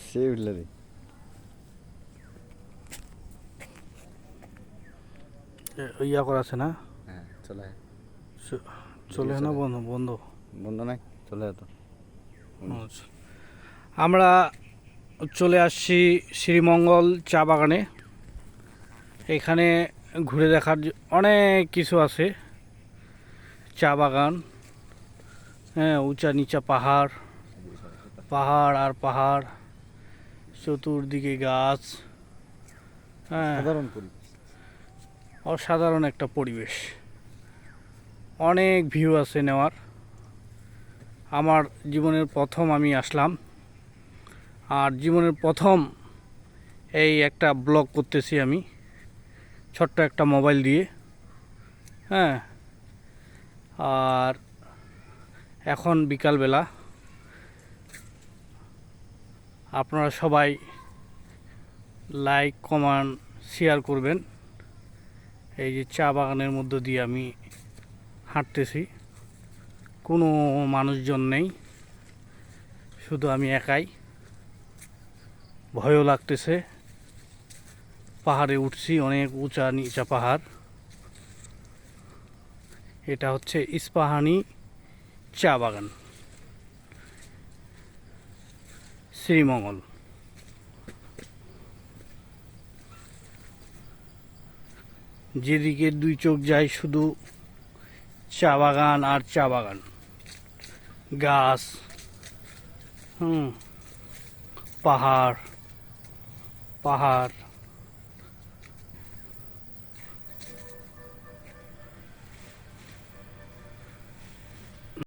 সে উঠলে রে। ইয়া করা আছে না? হ্যাঁ চলে চলে না বন্ধ বন্ধ। বন্ধ নাই, চলে যেত। আচ্ছা। আমরা চলে আসছি শ্রীমঙ্গল চা বাগানে। এখানে ঘুরে দেখার অনেক কিছু আছে। চা বাগান, হ্যাঁ, উঁচা নিচা পাহাড়, পাহাড় আর পাহাড়, চতুর্দিকে গাছ, হ্যাঁ, সাধারণ পরিবেশ। অসাধারণ একটা পরিবেশ। অনেক ভিউ আছে নেওয়ার। আমার জীবনের প্রথম আমি আসলাম, আর জীবনের প্রথম এই একটা ব্লগ করতেছি আমি, ছোট্ট একটা মোবাইল দিয়ে, হ্যাঁ। আর এখন বিকালবেলা, আপনারা সবাই লাইক কমেন্ট শেয়ার করবেন। এই যে চা বাগানের মধ্য দিয়ে আমি হাঁটতেছি, কোনো মানুষজন নেই, শুধু আমি একাই। ভয়ও লাগতেছে। পাহাড়ে উঠছি, অনেক উঁচা নিচা পাহাড়। এটা হচ্ছে ইস্পাহানি চা বাগান, শ্রীমঙ্গল। যেদিকে দুই চোখ যায় শুধু চা বাগান আর চা বাগান, গাছ, পাহাড় পাহাড়।